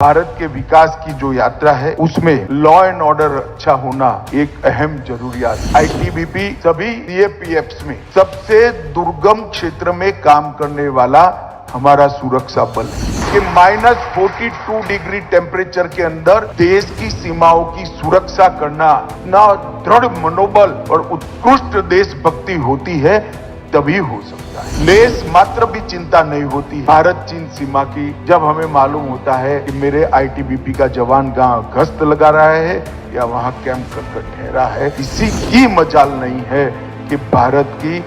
भारत के विकास की जो यात्रा है उसमें लॉ एंड ऑर्डर अच्छा होना एक अहम जरूरियात है। आईटीबीपी सभी सीएपीएफ्स में सबसे दुर्गम क्षेत्र में काम करने वाला हमारा सुरक्षा बल है कि -42 डिग्री टेम्परेचर के अंदर देश की सीमाओं की सुरक्षा करना इतना दृढ़ मनोबल और उत्कृष्ट देशभक्ति होती है तभी हो सकता है। लेस मात्र भी चिंता नहीं होती भारत चीन सीमा की जब हमें मालूम होता है कि मेरे आईटीबीपी का जवान गांव गश्त लगा रहा है या वहां कैंप कर ठहरा है। किसी की मजाल नहीं है कि भारत की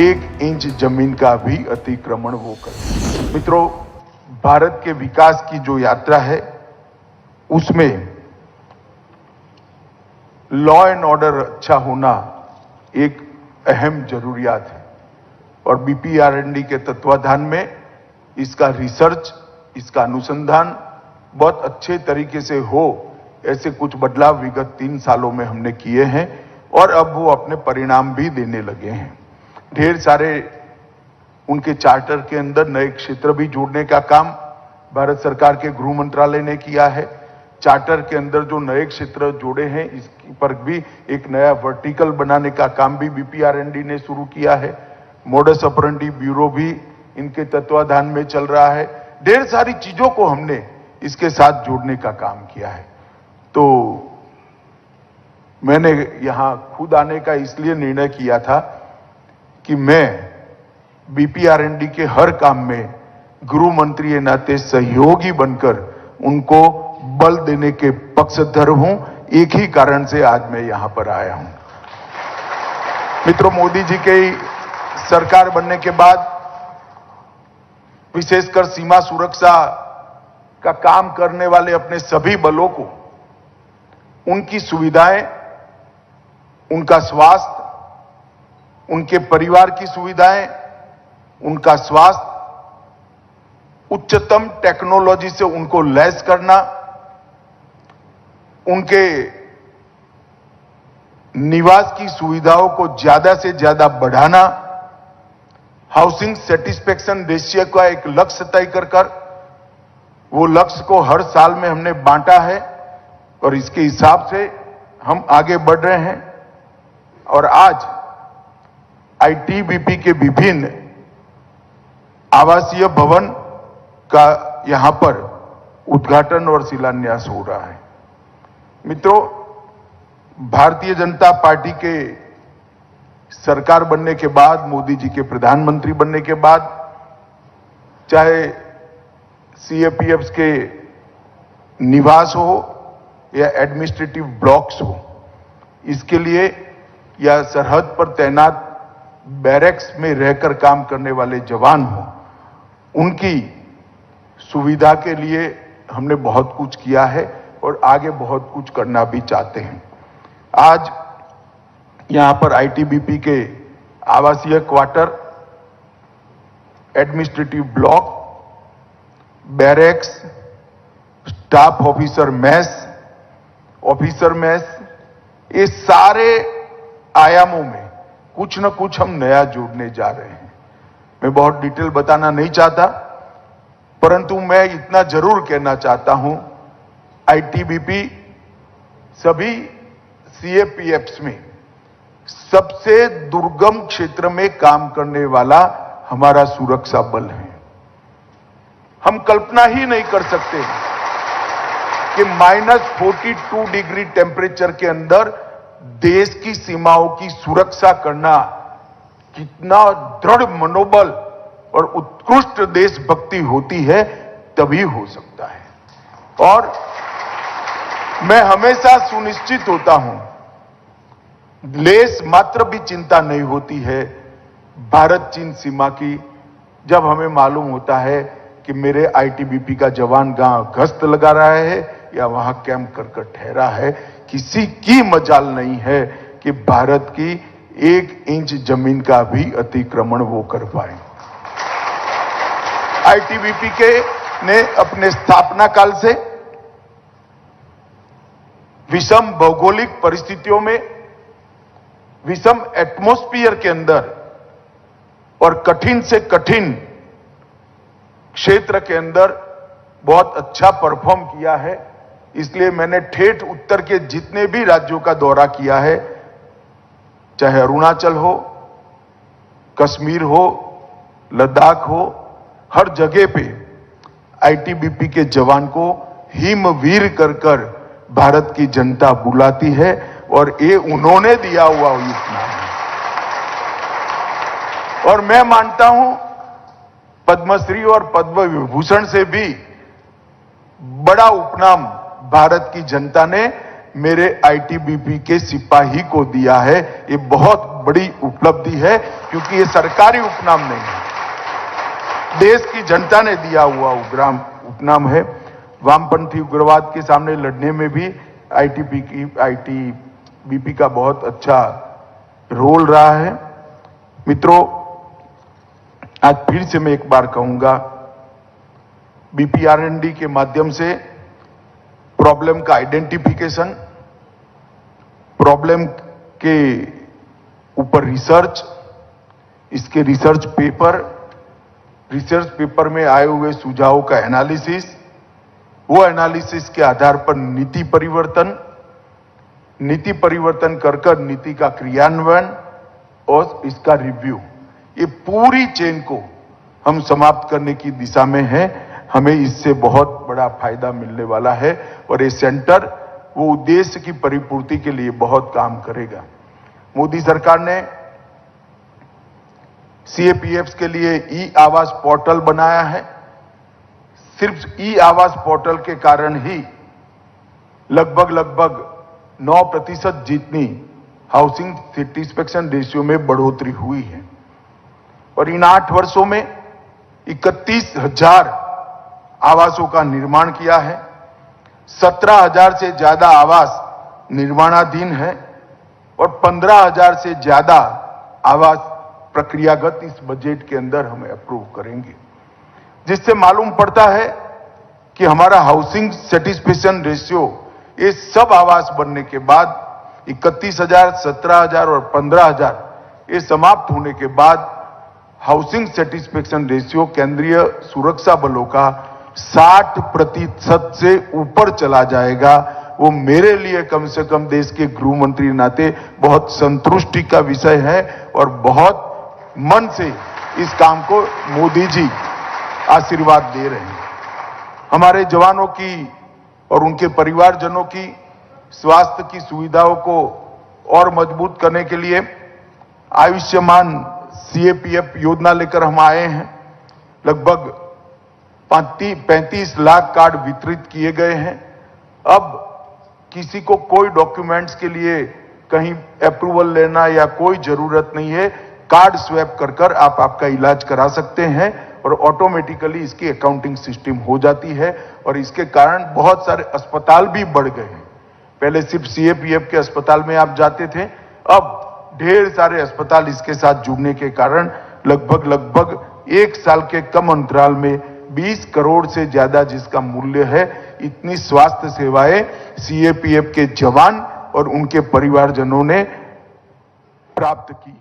1 इंच जमीन का भी अतिक्रमण वो करे। मित्रों, भारत के विकास की जो यात्रा है उसमें लॉ एंड ऑर्डर अच्छा होना एक अहम जरूरियात है और बीपीआरएनडी के तत्वाधान में इसका रिसर्च, इसका अनुसंधान बहुत अच्छे तरीके से हो, ऐसे कुछ बदलाव विगत 3 सालों में हमने किए हैं और अब वो अपने परिणाम भी देने लगे हैं। ढेर सारे उनके चार्टर के अंदर नए क्षेत्र भी जोड़ने का काम भारत सरकार के गृह मंत्रालय ने किया है। चार्टर के अंदर जो नए क्षेत्र जोड़े हैं इस पर भी एक नया वर्टिकल बनाने का काम भी बीपीआरएनडी ने शुरू किया है। मोडस ऑपरेंडी ब्यूरो भी इनके तत्वाधान में चल रहा है। ढेर सारी चीजों को हमने इसके साथ जोड़ने का काम किया है। तो मैंने यहां खुद आने का इसलिए निर्णय किया था कि मैं बीपीआरएनडी के हर काम में गृह मंत्री के नाते सहयोगी बनकर उनको बल देने के पक्षधर हूं। एक ही कारण से आज मैं यहां पर आया हूं। मित्रों, मोदी जी के सरकार बनने के बाद विशेषकर सीमा सुरक्षा का काम करने वाले अपने सभी बलों को उनकी सुविधाएं, उनका स्वास्थ्य, उनके परिवार की सुविधाएं, उनका स्वास्थ्य, उच्चतम टेक्नोलॉजी से उनको लैस करना, उनके निवास की सुविधाओं को ज्यादा से ज्यादा बढ़ाना, हाउसिंग सेटिस्फेक्शन रेशियो का एक लक्ष्य तय कर वो लक्ष्य को हर साल में हमने बांटा है और इसके हिसाब से हम आगे बढ़ रहे हैं। और आज आईटीबीपी के विभिन्न आवासीय भवन का यहां पर उद्घाटन और शिलान्यास हो रहा है। मित्रों, भारतीय जनता पार्टी के सरकार बनने के बाद, मोदी जी के प्रधानमंत्री बनने के बाद, चाहे सीएपीएफ्स के निवास हो या एडमिनिस्ट्रेटिव ब्लॉक्स हो, इसके लिए या सरहद पर तैनात बैरक्स में रहकर काम करने वाले जवान हो, उनकी सुविधा के लिए हमने बहुत कुछ किया है और आगे बहुत कुछ करना भी चाहते हैं। आज यहां पर आईटीबीपी के आवासीय quarter, administrative block, barracks, staff officer mess, ये सारे आयामों में कुछ न कुछ हम नया जोड़ने जा रहे हैं। मैं बहुत डिटेल बताना नहीं चाहता, परंतु मैं इतना जरूर कहना चाहता हूं, आईटीबीपी सभी सीएपीएफ्स में सबसे दुर्गम क्षेत्र में काम करने वाला हमारा सुरक्षा बल है। हम कल्पना ही नहीं कर सकते कि -42 डिग्री टेम्परेचर के अंदर देश की सीमाओं की सुरक्षा करना कितना दृढ़ मनोबल और उत्कृष्ट देशभक्ति होती है तभी हो सकता है। और मैं हमेशा सुनिश्चित होता हूं, लेस मात्र भी चिंता नहीं होती है भारत चीन सीमा की जब हमें मालूम होता है कि मेरे आईटीबीपी का जवान गांव गश्त लगा रहा है या वहां कैंप कर ठहरा है। किसी की मजाल नहीं है कि भारत की 1 इंच जमीन का भी अतिक्रमण वो कर पाए। आईटीबीपी ने अपने स्थापना काल से विषम भौगोलिक परिस्थितियों में, विषम एटमॉस्फेयर के अंदर और कठिन से कठिन क्षेत्र के अंदर बहुत अच्छा परफॉर्म किया है, इसलिए मैंने ठेठ उत्तर के जितने भी राज्यों का दौरा किया है, चाहे अरुणाचल हो, कश्मीर हो, लद्दाख हो, हर जगह पे आईटीबीपी के जवान को हिमवीर कर कर भारत की जनता बुलाती है और ये उन्होंने दिया हुआ उपनाम है। और मैं मानता हूं पद्मश्री और पद्म विभूषण से भी बड़ा उपनाम भारत की जनता ने मेरे आईटीबीपी के सिपाही को दिया है। ये बहुत बड़ी उपलब्धि है, क्योंकि ये सरकारी उपनाम नहीं है, देश की जनता ने दिया हुआ उपनाम है। वामपंथी उग्रवाद के सामने लड़ने में भी आईटीबीपी का बहुत अच्छा रोल रहा है। मित्रों, आज फिर से मैं एक बार कहूंगा, बीपीआरएनडी के माध्यम से प्रॉब्लम का आइडेंटिफिकेशन, प्रॉब्लम के ऊपर रिसर्च, इसके रिसर्च पेपर में आए हुए सुझावों का एनालिसिस, वो एनालिसिस के आधार पर नीति परिवर्तन कर नीति का क्रियान्वयन और इसका रिव्यू, ये पूरी चेन को हम समाप्त करने की दिशा में हैं। हमें इससे बहुत बड़ा फायदा मिलने वाला है और ये सेंटर वो उद्देश्य की परिपूर्ति के लिए बहुत काम करेगा। मोदी सरकार ने सीएपीएफ के लिए ई आवास पोर्टल बनाया है। सिर्फ ई आवास पोर्टल के कारण ही लगभग 9% जितनी हाउसिंग सेटिस्फेक्शन रेशियो में बढ़ोतरी हुई है और इन 8 वर्षों में 31,000 आवासों का निर्माण किया है। 17,000 से ज्यादा आवास निर्माणाधीन है और 15,000 से ज्यादा आवास प्रक्रियागत इस बजट के अंदर हम अप्रूव करेंगे, जिससे मालूम पड़ता है कि हमारा हाउसिंग सेटिस्फेक्शन रेशियो ये सब आवास बनने के बाद 31,000, 17,000 और 15,000 ये समाप्त होने के बाद हाउसिंग सेटिस्फेक्शन रेशियो केंद्रीय सुरक्षा बलों का 60% से ऊपर चला जाएगा। वो मेरे लिए कम से कम देश के गृह मंत्री नाते बहुत संतुष्टि का विषय है और बहुत मन से इस काम को मोदी जी आशीर्वाद दे रहे हैं। हमारे जवानों की और उनके परिवारजनों की स्वास्थ्य की सुविधाओं को और मजबूत करने के लिए आयुष्मान सीएपीएफ योजना लेकर हम आए हैं। लगभग 35 लाख कार्ड वितरित किए गए हैं। अब किसी को कोई डॉक्यूमेंट्स के लिए कहीं अप्रूवल लेना या कोई जरूरत नहीं है। कार्ड स्वैप कर आप आपका इलाज करा सकते हैं और ऑटोमेटिकली इसकी अकाउंटिंग सिस्टम हो जाती है और इसके कारण बहुत सारे अस्पताल भी बढ़ गए हैं। पहले सिर्फ सीएपीएफ के अस्पताल में आप जाते थे, अब ढेर सारे अस्पताल इसके साथ जुड़ने के कारण लगभग 1 साल के कम अंतराल में 20 करोड़ से ज्यादा जिसका मूल्य है, इतनी स्वास्थ्य सेवाएं सीएपीएफ के जवान और उनके परिवारजनों ने प्राप्त की।